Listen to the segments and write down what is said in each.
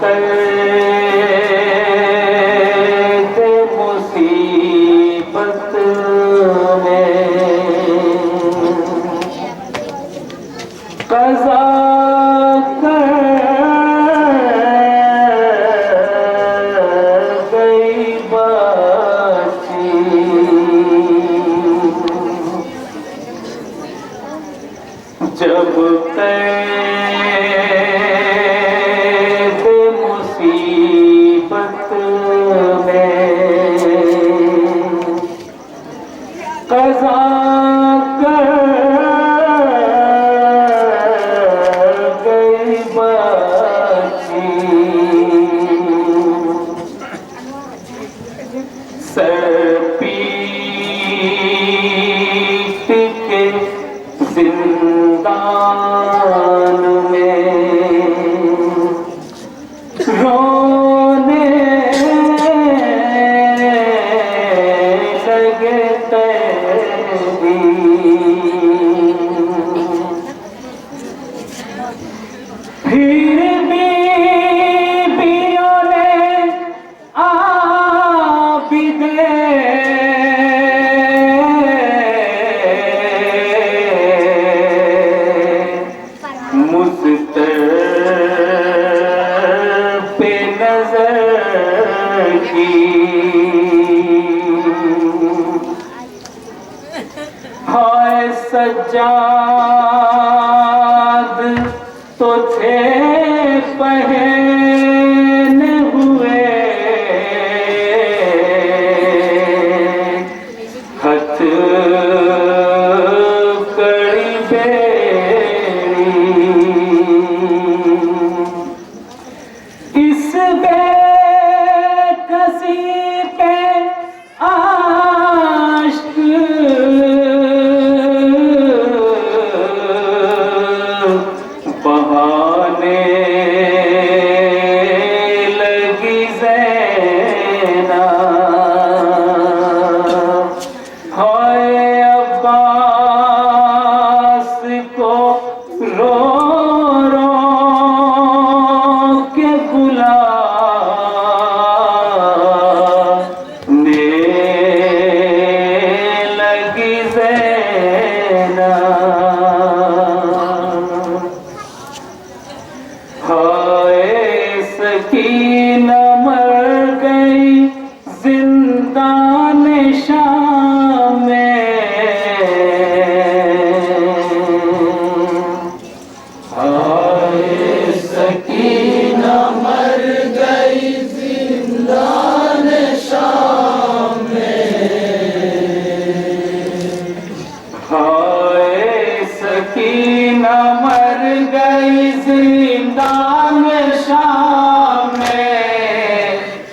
कैद मुसीबत में कज़ा कर गई बाची, जब कैद मुसीबत में कज़ा कर गई बाची, सर पीट के जिंदान में रोने लगे कैदी, फिर बीवियों ने आबिदे मुस्तर पे नजर की, हाय सज्जाद तो थे पहने हुए, हथ कड़ी इस बेकसी पे आशिक बहाने लगी ज़ैना, हाय अब्बास को रो रो के बुलाने लगी ज़ैना, हाय सकीना मर गई जिंदान शाम में, हाय सकीना मर गई जिंदान शाम में, हाय सकीना मर गई जिंदान शाम में,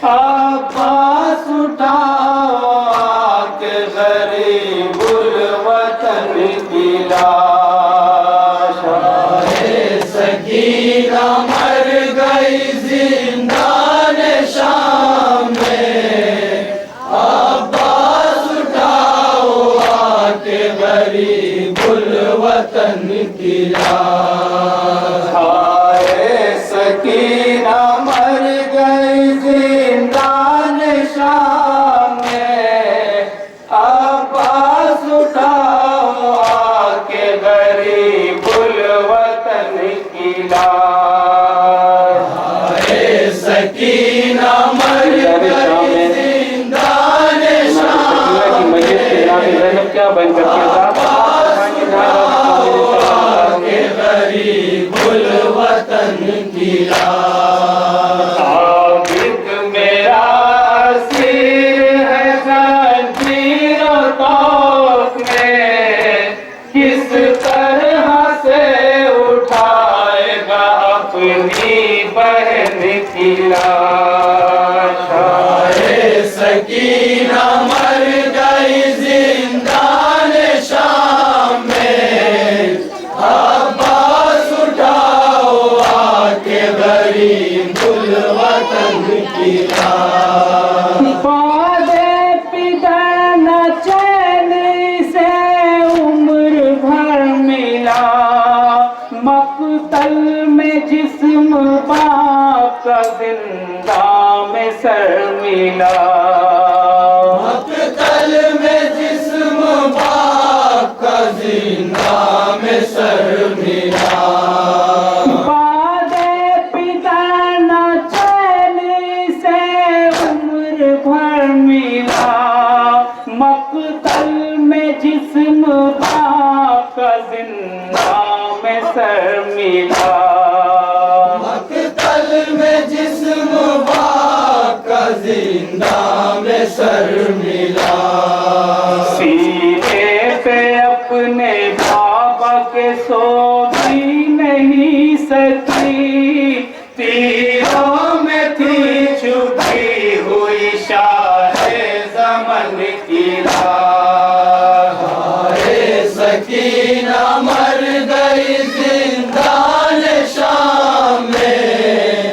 अब्बास उठाओ आके गरीबुल वतन की लाश, हाय सकीना मर गई जिंदान शाम में, अब्बास उठाओ आके गरीबुल वतन की लाश, हाय सकीना मर गई जिंदान शाम में, अब्बास उठाओ आके गरीबुल वतन की लाश, हाय सकीना मर गई जिंदान शाम में, क्या बन करके गरीबुल वतन की लाश, आबिद मेरा सिर है जंजीरों तौक में, किस तरह से उठाएगा अपनी बहन की लाश, हाय सकीना मर गई जिंदान शाम में, अब्बास उठाओ आके गरीबुल वतन की लाश, बादे पिदर न चैन से उम्र भर मिला, मकतल में जिस्म बाप का जिंदा में सर मिला। मक्तल में जिस्म बाप का जिंदा में सर मिला। बादे पिता न चैन से उम्र भर मिला। मक्तल में जिस्म बाप का जिंदा में सर मिला। मक्तल में जिस्म बाप का जिंदा में सर मिला। सीने पे अपने बाबा के सो भी नहीं सकी। तीरों में थी छुपी हुई शाहे ज़मन की राह। हाय सकीना मर गई जिंदान शाम में।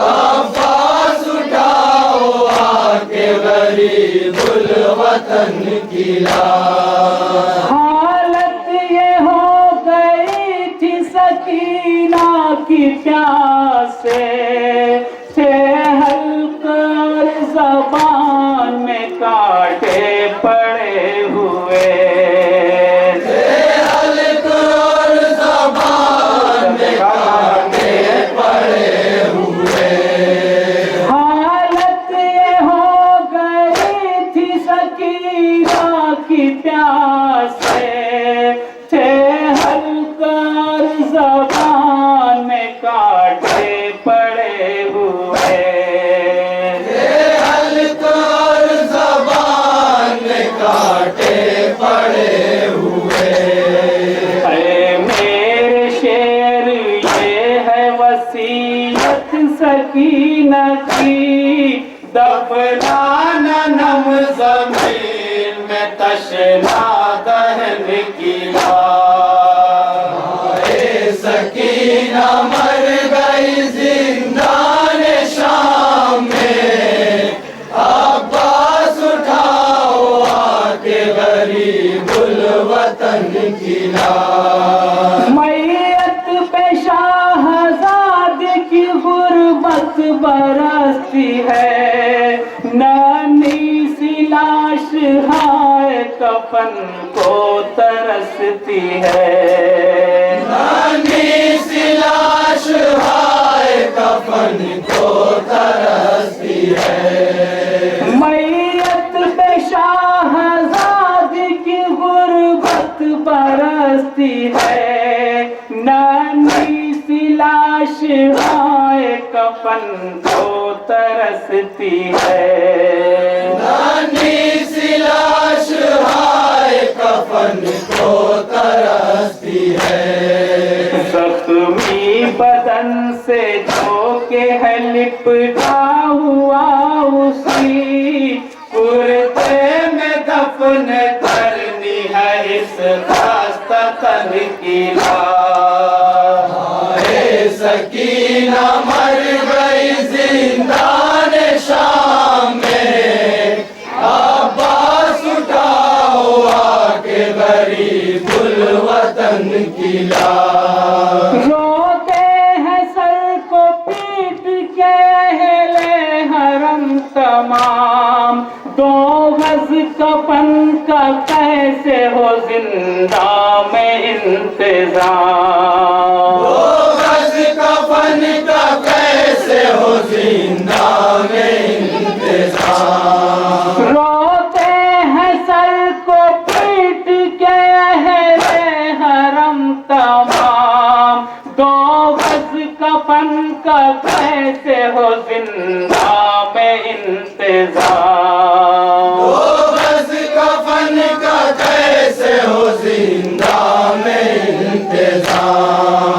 अब्बास उठाओ आके गरीबुल वतन की लाश। हालत ये हो गई थी सकीना की प्यास से। थे हल्कर ज़बान में कांटे पड़े हुए। हल्कर ज़बान में कांटे पड़े हुए। हालत ये हो गई थी सकीना की प्यास से। थे हल्कर ज़बान में कांटे पड़े हुए। हल्कर ज़बान में कांटे पड़े हुए। ऐ मेरे शेर ये है वसीयत सकीना की। दफनाना नम ज़मीन में तशना दहन की लाश। हाय सकीना मर गई जिंदान शाम में। अब्बास उठाओ आके गरीबुल वतन की लाश। मैयत पे शाहजाद की गुर्बत बरसती है। नानी सी लाश हाय कफन को तरसती है। नानी सी लाश हाय कफन को तरसती है। मैयत पे शाहजाद की गुर्बत बरसती है। नानी सी लाश हाय कफन को तरसती है। नानी सी लाश हाय कफन को तरसती है। जख्मी बदन से जो के है लिपटा हुआ उसी कुर्ते में दफन करनी है इस खास्ता तन की लाश। हाय सकीना मर गई जिंदान शाम में। अब्बास उठाओ आके गरीबुल वतन की लाश। रोते हैं सर को पीट के अहले हरम तमाम। दो गज कफन का कैसे हो जिंदा में इंतजाम। दो गज कफन का कैसे हो जिंदा में इंतजाम। रोते हैं सर को पीट के अहले हरम तमाम। दो गज कफन का कैसे हो जिंदा में इंतजाम। दो गज कफन का कैसे हो जिंदा में इंतजाम।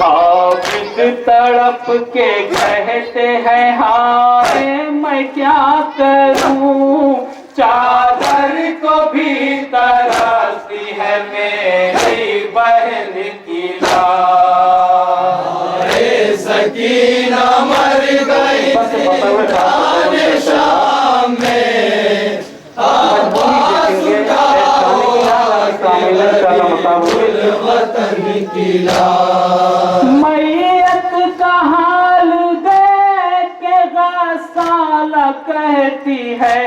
आबिद तड़प के कहते हैं हाय मैं क्या करूं। चादर को भी तरसती है मेरी बहन की लाश। हाय सकीना मर गई जिंदान शाम में। अब्बास उठाओ आके गरीबुल वतन की लाश। मैयत का हाल देख साला कहती है,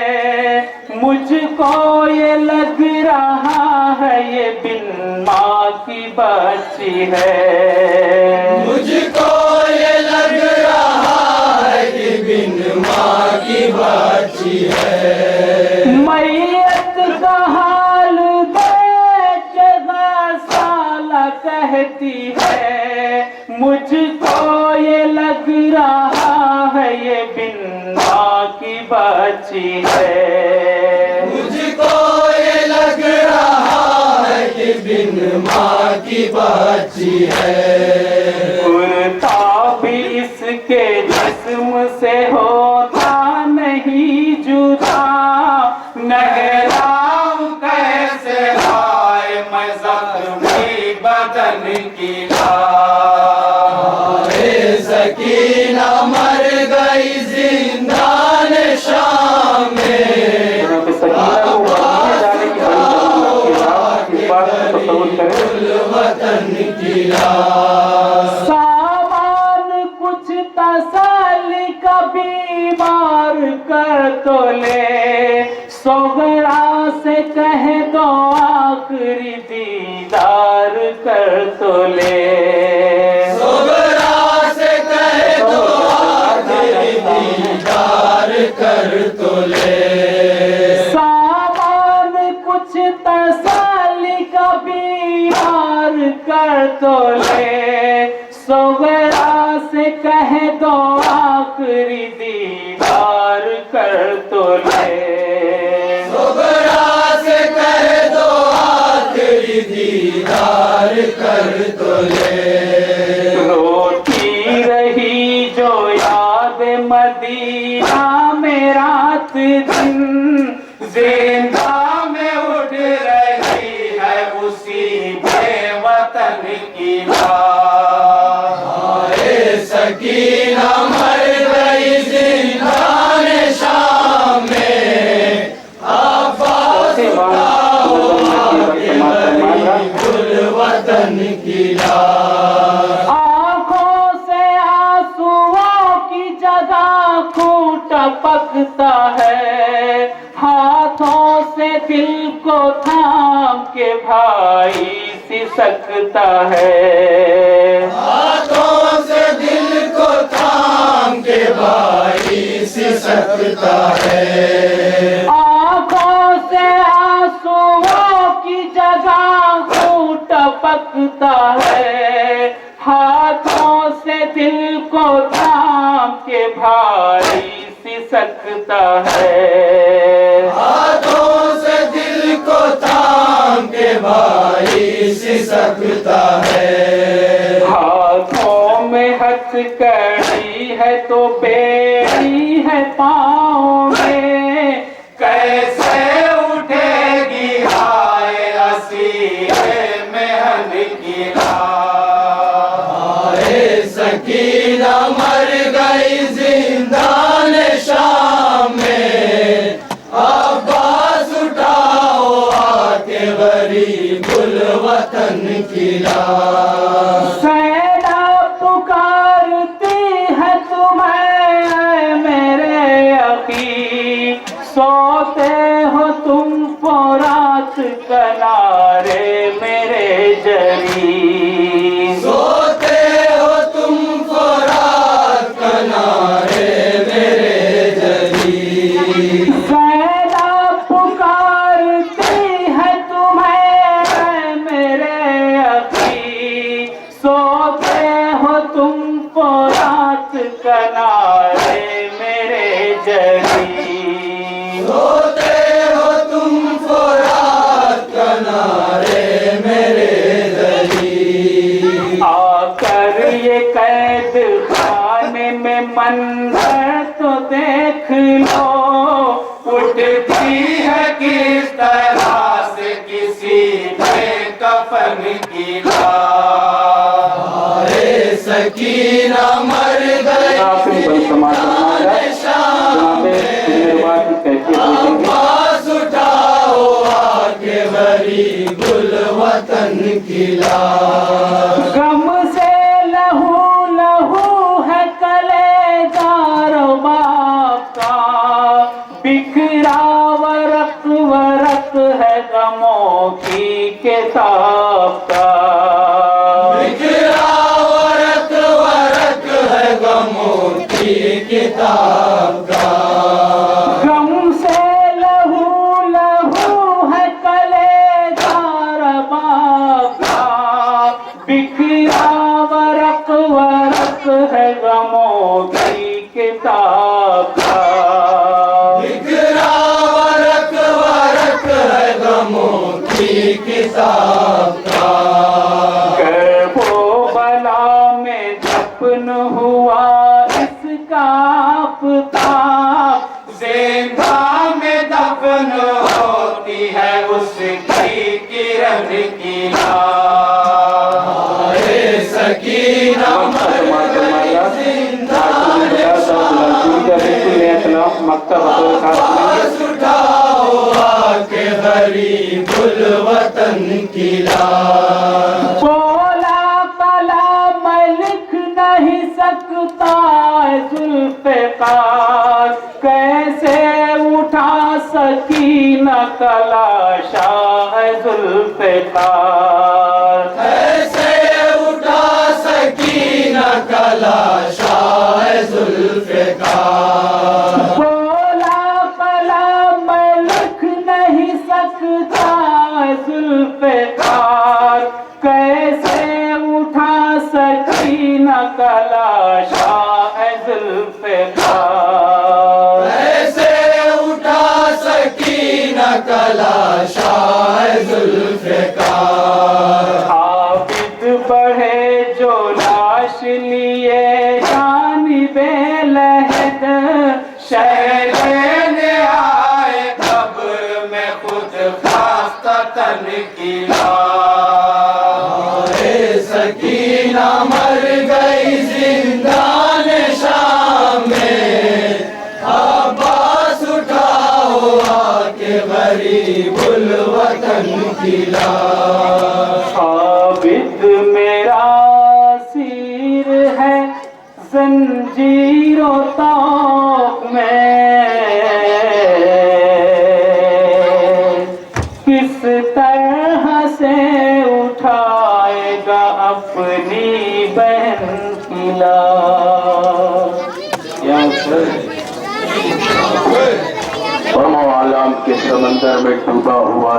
मुझको ये लग रहा है ये बिन माँ की बच्ची है। मुझको ये लग रहा है कि बिन माँ की बच्ची है। मैयत का हाल देखेगा साला कहती है, मुझको ये लग रहा है ये बिन माँ की बच्ची है। मुझको ये लग रहा है कि बिन माँ की बच्ची है। कुर्ता भी इसके जिस्म से होता नहीं जुदा, नहराऊं कैसे हाय मैं जख्मी बदन की हाय सकीना मर गई जिंदान शाम में। वतन की सामान कुछ तसल्ली का बीमार कर तो ले, सोगरा से कह दो आखिरी दीदार कर तो ले। सोगरा से कह दो आखिरी दीदार कर तो ले। सामान कुछ तसल्ली का बीमार कर तो ले, सोगरा से कह दो आखिरी दीदार कर तो ले। सोगरा से कह दो आखिरी दीदार कर तो ले। रोती रही जो याद मदीना में रात दिन, जिंदा में उठ रही है उसी बेवतन की लाश। हाय सकीना मर गई जिंदान शाम में। आवाज़ उठाओ आगे बढ़ी गुल वतन की लाश। आँखों से आंसुओं की जगह खून टपकता है, हाथों से दिल को थाम के भाई सिसकता है। हाथों से दिल को थाम के भाई सिसकता है। आँखों से आंसुओं की जगह खून टपकता है, हाथों से दिल को थाम के भाई सिसकता है। हाथों से दिल को थाम के भाई सिसकता है। हाथों में हथकड़ी है तो बेड़ी है पाँव में, कैसे उठेगी हाय असीर मेहन की लाश। हाय सकीना मर गई जिंदान शाम में। आवाज़ उठाओ आके गरीबुल वतन की लाश। सैना पुकारती है तुम्हें मेरे अखी, सोते हो तुम रात किनारे मेरे जरी। सोते हो तुम रात किनारे मेरे जरी। सैना पुकारती है तुम्हें मेरे अखी, सोते हो तुम रात किनारे मेरे जरी। सोते हो तुम रात किनारे मेरे जरी। आकर ये कैद खाने में मंजर तो देख लो, उठती है किस तरह से किसी बेकफन की लाश। हाय सकीना मर गई शाम में। आवाज़ उठाओ आगे बढ़ी गुल वतन की लाश। गम से लहू लहू है कलेजा रो बाप का, किताब का। गम से लहू लहू है कलेदार बाप का, बिखरा वरक वरक है गमों की किताब का। बिखरा वरक वरक है गमों की किताब का। वो बला में दफन हुआ इसका आफताब, जिंदा में दफन होती है उसकी किरण की लाज। सकीना मर गई जिंदा आवाज उठाओ आके गरीबुल वतन की लाज। बोला कला मैं लिख नहीं सकता जुल्फ़िकार, कैसे उठा सकीना कला शाह जुल्फ़िकार। ऐसे उठा सकीना कला शाह जुल्फ़िकार। बोला कला मैं लिख नहीं सकता जुल्फ़िकार, कैसे उठा सकीना कला शाह जुल्फ़िकार। ऐसे उठा सकीना कला शाह जुल्फ़िकार। आबिद बढ़े जो लाश लिए जानिबे लहद, शहरे आए कब्र में खुद खास्ता तन की लाज। सकीना मर गई जिंदान शाम में, आवाज उठाओ आके गरीबुल वतन की लाज। आबिद मेरा सिर है जंजीरों तौक में, किस तरह से उठाएगा अपनी बहन की लाज। आलाम के समंदर में डूबा हुआ